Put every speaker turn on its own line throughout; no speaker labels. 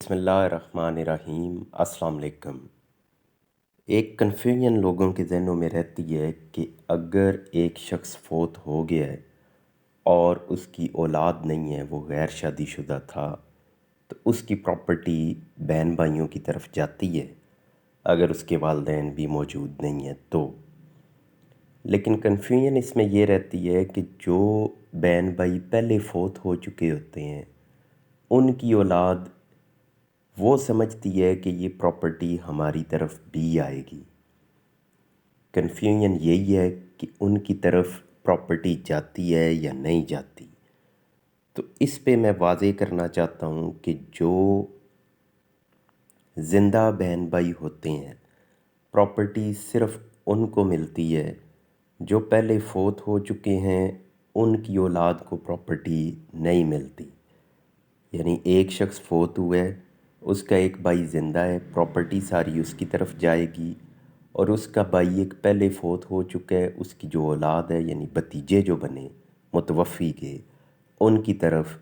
بسم اللہ الرحمن الرحیم۔ السلام علیکم۔ ایک کنفیوژن لوگوں کے ذہنوں میں رہتی ہے کہ اگر ایک شخص فوت ہو گیا ہے اور اس کی اولاد نہیں ہے، وہ غیر شادی شدہ تھا، تو اس کی پراپرٹی بہن بھائیوں کی طرف جاتی ہے اگر اس کے والدین بھی موجود نہیں ہیں تو۔ لیکن کنفیوژن اس میں یہ رہتی ہے کہ جو بہن بھائی پہلے فوت ہو چکے ہوتے ہیں ان کی اولاد وہ سمجھتی ہے کہ یہ پراپرٹی ہماری طرف بھی آئے گی۔ کنفیوژن یہی ہے کہ ان کی طرف پراپرٹی جاتی ہے یا نہیں جاتی۔ تو اس پہ میں واضح کرنا چاہتا ہوں کہ جو زندہ بہن بھائی ہوتے ہیں پراپرٹی صرف ان کو ملتی ہے، جو پہلے فوت ہو چکے ہیں ان کی اولاد کو پراپرٹی نہیں ملتی۔ یعنی ایک شخص فوت ہوا ہے، اس کا ایک بھائی زندہ ہے، پراپرٹی ساری اس کی طرف جائے گی، اور اس کا بھائی ایک پہلے فوت ہو چکا ہے، اس کی جو اولاد ہے یعنی بھتیجے جو بنے متوفی کے، ان کی طرف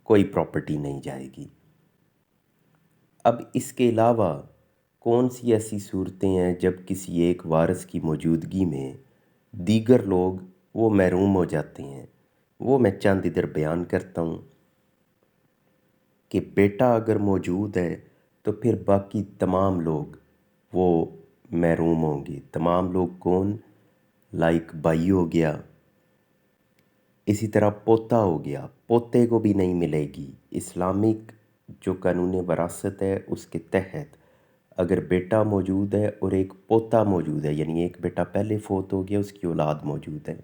کوئی پراپرٹی نہیں جائے گی۔ اب اس کے علاوہ کون سی ایسی صورتیں ہیں جب کسی ایک وارث کی موجودگی میں دیگر لوگ وہ محروم ہو جاتے ہیں، وہ میں چند ادھر بیان کرتا ہوں کہ بیٹا اگر موجود ہے تو پھر باقی تمام لوگ وہ محروم ہوں گے۔ تمام لوگ کون؟ لائک بھائی ہو گیا، اسی طرح پوتا ہو گیا، پوتے کو بھی نہیں ملے گی۔ اسلامک جو قانون وراثت ہے اس کے تحت اگر بیٹا موجود ہے اور ایک پوتا موجود ہے، یعنی ایک بیٹا پہلے فوت ہو گیا، اس کی اولاد موجود ہے،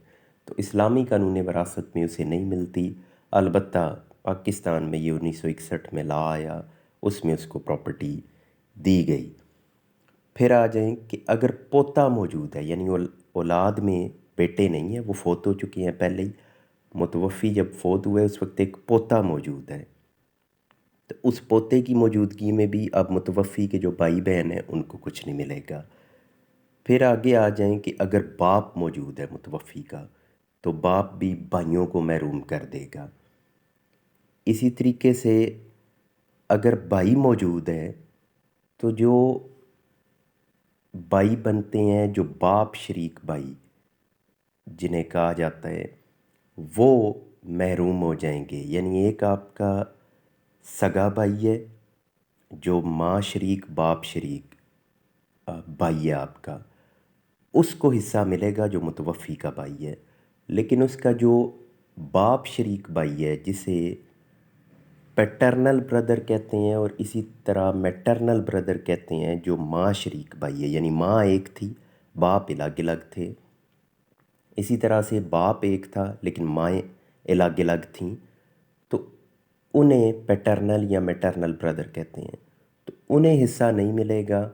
تو اسلامی قانون وراثت میں اسے نہیں ملتی۔ البتہ پاکستان میں یہ 1961 میں لا آیا، اس میں اس کو پراپرٹی دی گئی۔ پھر آ جائیں کہ اگر پوتا موجود ہے، یعنی اولاد میں بیٹے نہیں ہیں، وہ فوت ہو چکے ہیں پہلے ہی، متوفی جب فوت ہوئے اس وقت ایک پوتا موجود ہے، تو اس پوتے کی موجودگی میں بھی اب متوفی کے جو بھائی بہن ہیں ان کو کچھ نہیں ملے گا۔ پھر آگے آ جائیں کہ اگر باپ موجود ہے متوفی کا تو باپ بھی بھائیوں کو محروم کر دے گا۔ اسی طریقے سے اگر بھائی موجود ہے تو جو بھائی بنتے ہیں، جو باپ شریک بھائی جنہیں کہا جاتا ہے، وہ محروم ہو جائیں گے۔ یعنی ایک آپ کا سگا بھائی ہے جو ماں شریک باپ شریک بھائی ہے آپ کا، اس کو حصہ ملے گا جو متوفی کا بھائی ہے، لیکن اس کا جو باپ شریک بھائی ہے جسے پیٹرنل بردر کہتے ہیں اور اسی طرح میٹرنل بردر کہتے ہیں، جو ماں شریک بھائی ہے، یعنی ماں ایک تھی باپ الگ الگ تھے، اسی طرح سے باپ ایک تھا لیکن مائیں الگ الگ تھیں، تو انہیں پیٹرنل یا میٹرنل بردر کہتے ہیں۔ تو انہیں حصہ نہیں ملے گا،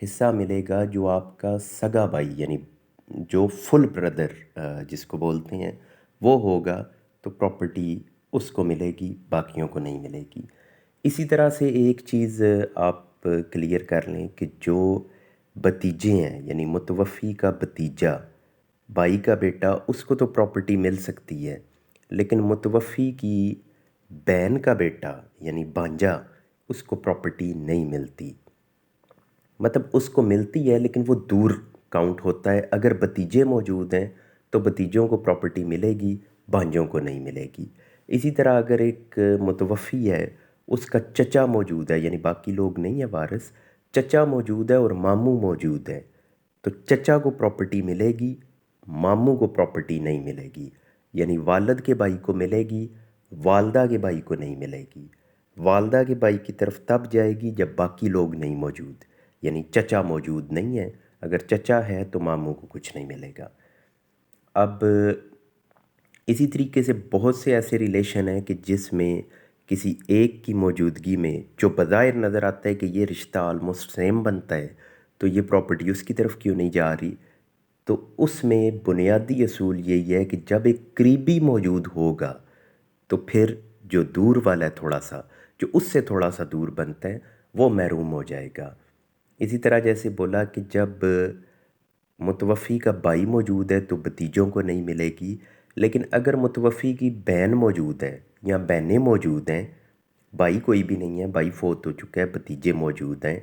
حصہ ملے گا جو آپ کا سگا بھائی یعنی جو فل بردر جس کو بولتے ہیں وہ ہوگا، تو پراپرٹی اس کو ملے گی، باقیوں کو نہیں ملے گی۔ اسی طرح سے ایک چیز آپ کلیئر کر لیں کہ جو بھتیجے ہیں یعنی متوفی کا بھتیجا، بھائی کا بیٹا، اس کو تو پراپرٹی مل سکتی ہے، لیکن متوفی کی بہن کا بیٹا یعنی بھانجا، اس کو پراپرٹی نہیں ملتی۔ مطلب اس کو ملتی ہے لیکن وہ دور کاؤنٹ ہوتا ہے۔ اگر بھتیجے موجود ہیں تو بھتیجوں کو پراپرٹی ملے گی، بھانجوں کو نہیں ملے گی۔ اسی طرح اگر ایک متوفی ہے، اس کا چچا موجود ہے، یعنی باقی لوگ نہیں ہیں وارث، چچا موجود ہے اور ماموں موجود ہے، تو چچا کو پراپرٹی ملے گی، ماموں کو پراپرٹی نہیں ملے گی۔ یعنی والد کے بھائی کو ملے گی، والدہ کے بھائی کو نہیں ملے گی۔ والدہ کے بھائی کی طرف تب جائے گی جب باقی لوگ نہیں موجود، یعنی چچا موجود نہیں ہے۔ اگر چچا ہے تو ماموں کو کچھ نہیں ملے گا۔ اب اسی طریقے سے بہت سے ایسے ریلیشن ہیں کہ جس میں کسی ایک کی موجودگی میں جو بظاہر نظر آتا ہے کہ یہ رشتہ آلموسٹ سیم بنتا ہے، تو یہ پراپرٹی اس کی طرف کیوں نہیں جا رہی؟ تو اس میں بنیادی اصول یہی ہے کہ جب ایک قریبی موجود ہوگا تو پھر جو دور والا ہے تھوڑا سا، جو اس سے تھوڑا سا دور بنتا ہے، وہ محروم ہو جائے گا۔ اسی طرح جیسے بولا کہ جب متوفی کا بھائی موجود ہے تو بھتیجوں کو نہیں ملے گی، لیکن اگر متوفی کی بہن موجود ہے یا بہنیں موجود ہیں بھائی کوئی بھی نہیں ہے، بھائی فوت ہو چکا ہے، بھتیجے موجود ہیں،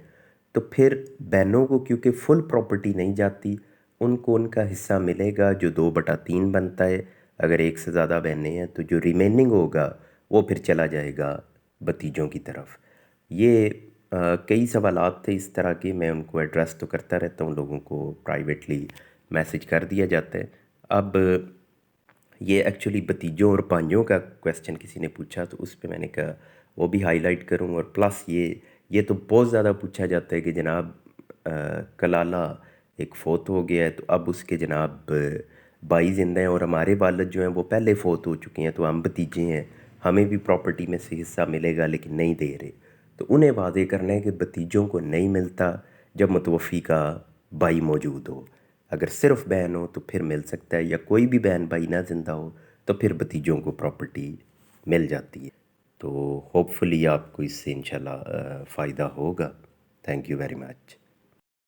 تو پھر بہنوں کو کیونکہ فل پراپرٹی نہیں جاتی، ان کو ان کا حصہ ملے گا جو 2/3 بنتا ہے۔ اگر ایک سے زیادہ بہنیں ہیں تو جو ریمیننگ ہوگا وہ پھر چلا جائے گا بھتیجوں کی طرف۔ یہ کئی سوالات تھے اس طرح کے، میں ان کو ایڈریس تو کرتا رہتا ہوں، لوگوں کو پرائیویٹلی میسج کر دیا جاتا ہے۔ اب یہ ایکچولی بھتیجوں اور بھانجوں کا کویسچن کسی نے پوچھا، تو اس پہ میں نے کہا وہ بھی ہائی لائٹ کروں، اور پلس یہ تو بہت زیادہ پوچھا جاتا ہے کہ جناب کلالہ ایک فوت ہو گیا ہے تو اب اس کے جناب بھائی زندہ ہیں، اور ہمارے والد جو ہیں وہ پہلے فوت ہو چکے ہیں، تو ہم بھتیجے ہیں، ہمیں بھی پراپرٹی میں سے حصہ ملے گا لیکن نہیں دے رہے۔ تو انہیں واضح کرنا ہے کہ بھتیجوں کو نہیں ملتا جب متوفی کا بھائی موجود ہو۔ اگر صرف بہن ہو تو پھر مل سکتا ہے، یا کوئی بھی بہن بھائی نہ زندہ ہو تو پھر بھتیجوں کو پراپرٹی مل جاتی ہے۔ تو ہوپ فلی آپ کو اس سے انشاءاللہ فائدہ ہوگا۔ Thank you very much.